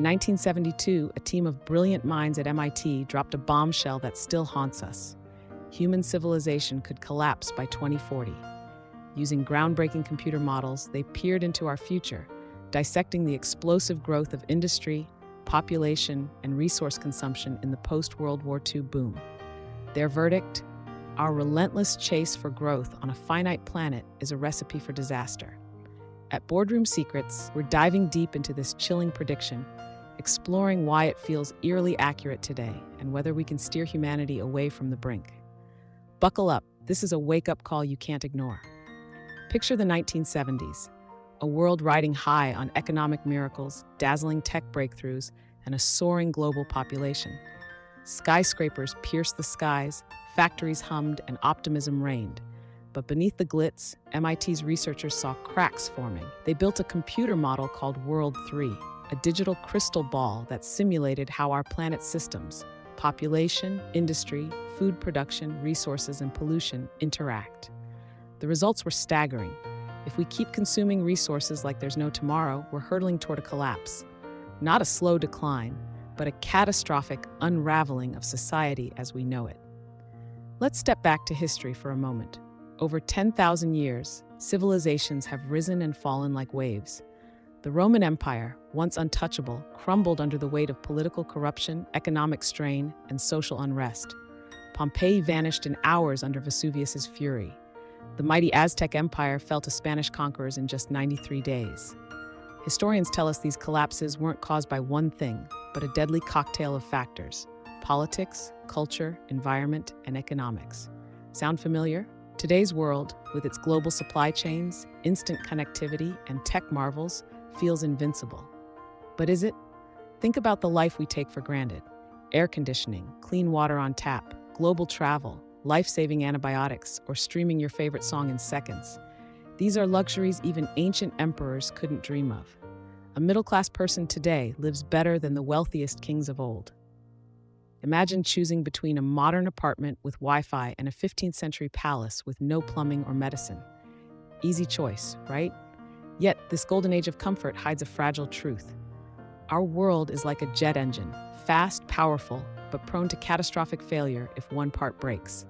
1972, a team of brilliant minds at MIT dropped a bombshell that still haunts us. Human civilization could collapse by 2040. Using groundbreaking computer models, they peered into our future, dissecting the explosive growth of industry, population, and resource consumption in the post-World War II boom. Their verdict? Our relentless chase for growth on a finite planet is a recipe for disaster. At Boardroom Secrets, we're diving deep into this chilling prediction, exploring why it feels eerily accurate today and whether we can steer humanity away from the brink. Buckle up, this is a wake-up call you can't ignore. Picture the 1970s, a world riding high on economic miracles, dazzling tech breakthroughs, and a soaring global population. Skyscrapers pierced the skies, factories hummed, and optimism reigned. But beneath the glitz, MIT's researchers saw cracks forming. They built a computer model called World 3, a digital crystal ball that simulated how our planet's systems, population, industry, food production, resources, and pollution interact. The results were staggering. If we keep consuming resources like there's no tomorrow, we're hurtling toward a collapse. Not a slow decline, but a catastrophic unraveling of society as we know it. Let's step back to history for a moment. Over 10,000 years, civilizations have risen and fallen like waves. The Roman Empire, once untouchable, crumbled under the weight of political corruption, economic strain, and social unrest. Pompeii vanished in hours under Vesuvius's fury. The mighty Aztec Empire fell to Spanish conquerors in just 93 days. Historians tell us these collapses weren't caused by one thing, but a deadly cocktail of factors: politics, culture, environment, and economics. Sound familiar? Today's world, with its global supply chains, instant connectivity, and tech marvels, feels invincible. But is it? Think about the life we take for granted. Air conditioning, clean water on tap, global travel, life-saving antibiotics, or streaming your favorite song in seconds. These are luxuries even ancient emperors couldn't dream of. A middle-class person today lives better than the wealthiest kings of old. Imagine choosing between a modern apartment with Wi-Fi and a 15th century palace with no plumbing or medicine. Easy choice, right? Yet, this golden age of comfort hides a fragile truth. Our world is like a jet engine, fast, powerful, but prone to catastrophic failure if one part breaks.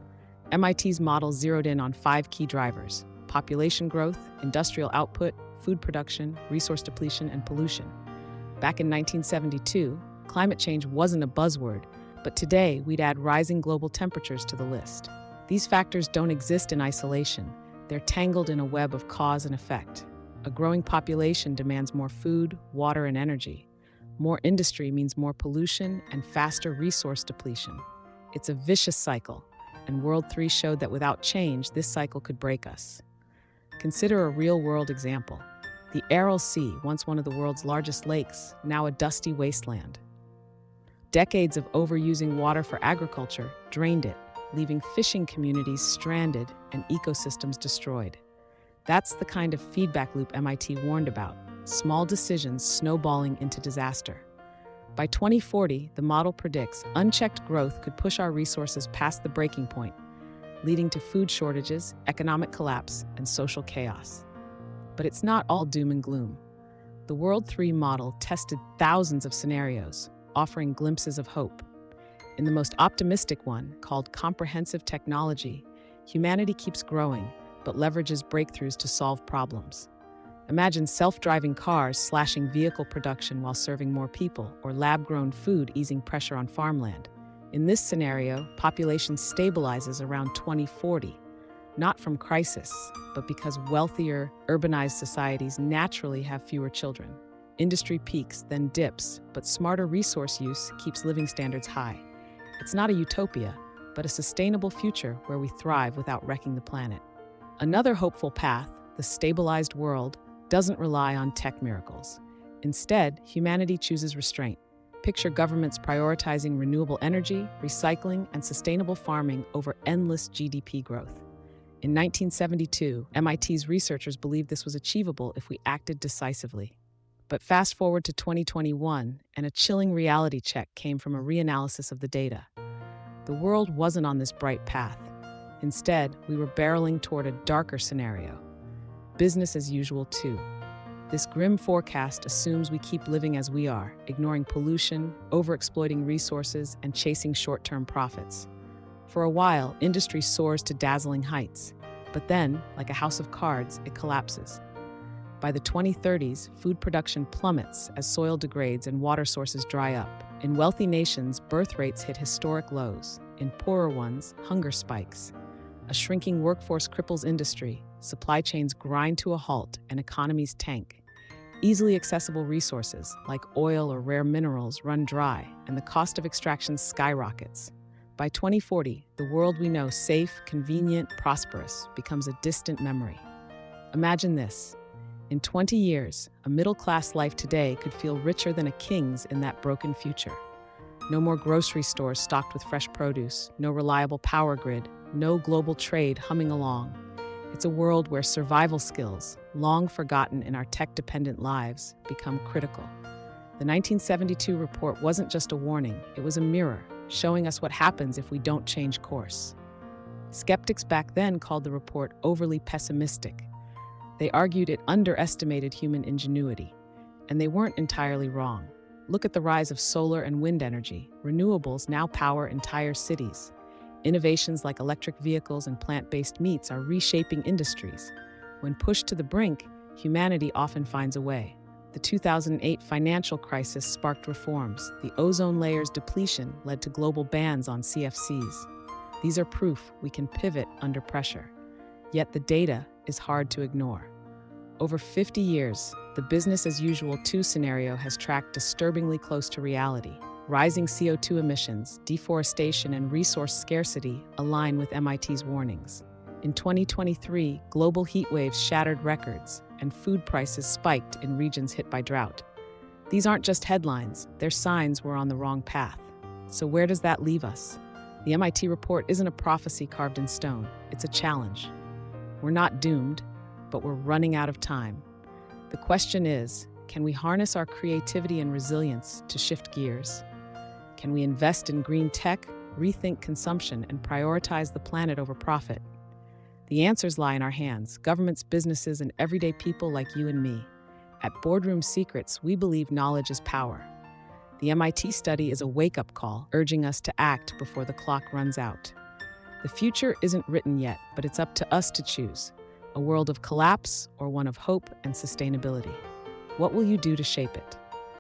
MIT's model zeroed in on 5 key drivers: population growth, industrial output, food production, resource depletion, and pollution. Back in 1972, climate change wasn't a buzzword, but today we'd add rising global temperatures to the list. These factors don't exist in isolation. They're tangled in a web of cause and effect. A growing population demands more food, water, and energy. More industry means more pollution and faster resource depletion. It's a vicious cycle, and World 3 showed that without change, this cycle could break us. Consider a real-world example. The Aral Sea, once one of the world's largest lakes, now a dusty wasteland. Decades of overusing water for agriculture drained it, leaving fishing communities stranded and ecosystems destroyed. That's the kind of feedback loop MIT warned about, small decisions snowballing into disaster. By 2040, the model predicts unchecked growth could push our resources past the breaking point, leading to food shortages, economic collapse, and social chaos. But it's not all doom and gloom. The World 3 model tested thousands of scenarios, offering glimpses of hope. In the most optimistic one, called comprehensive technology, humanity keeps growing, but leverages breakthroughs to solve problems. Imagine self-driving cars slashing vehicle production while serving more people, or lab-grown food easing pressure on farmland. In this scenario, population stabilizes around 2040, not from crisis, but because wealthier, urbanized societies naturally have fewer children. Industry peaks, then dips, but smarter resource use keeps living standards high. It's not a utopia, but a sustainable future where we thrive without wrecking the planet. Another hopeful path, the stabilized world, doesn't rely on tech miracles. Instead, humanity chooses restraint. Picture governments prioritizing renewable energy, recycling, and sustainable farming over endless GDP growth. In 1972, MIT's researchers believed this was achievable if we acted decisively. But fast forward to 2021, and a chilling reality check came from a reanalysis of the data. The world wasn't on this bright path. Instead, we were barreling toward a darker scenario. Business as usual, too. This grim forecast assumes we keep living as we are, ignoring pollution, overexploiting resources, and chasing short-term profits. For a while, industry soars to dazzling heights, but then, like a house of cards, it collapses. By the 2030s, food production plummets as soil degrades and water sources dry up. In wealthy nations, birth rates hit historic lows. In poorer ones, hunger spikes. A shrinking workforce cripples industry, supply chains grind to a halt, and economies tank. Easily accessible resources, like oil or rare minerals, run dry, and the cost of extraction skyrockets. By 2040, the world we know safe, convenient, prosperous becomes a distant memory. Imagine this. In 20 years, a middle-class life today could feel richer than a king's in that broken future. No more grocery stores stocked with fresh produce, no reliable power grid, no global trade humming along. It's a world where survival skills, long forgotten in our tech-dependent lives, become critical. The 1972 report wasn't just a warning, it was a mirror, showing us what happens if we don't change course. Skeptics back then called the report overly pessimistic. They argued it underestimated human ingenuity, and they weren't entirely wrong. Look at the rise of solar and wind energy. Renewables now power entire cities. Innovations like electric vehicles and plant-based meats are reshaping industries. When pushed to the brink, humanity often finds a way. The 2008 financial crisis sparked reforms. The ozone layer's depletion led to global bans on CFCs. These are proof we can pivot under pressure. Yet the data is hard to ignore. Over 50 years, the business-as-usual 2 scenario has tracked disturbingly close to reality. Rising CO2 emissions, deforestation, and resource scarcity align with MIT's warnings. In 2023, global heat waves shattered records, and food prices spiked in regions hit by drought. These aren't just headlines, they're signs we're on the wrong path. So where does that leave us? The MIT report isn't a prophecy carved in stone, it's a challenge. We're not doomed, but we're running out of time. The question is, can we harness our creativity and resilience to shift gears? Can we invest in green tech, rethink consumption, and prioritize the planet over profit? The answers lie in our hands, governments, businesses, and everyday people like you and me. At Boardroom Secrets, we believe knowledge is power. The MIT study is a wake-up call, urging us to act before the clock runs out. The future isn't written yet, but it's up to us to choose. A world of collapse or one of hope and sustainability. What will you do to shape it?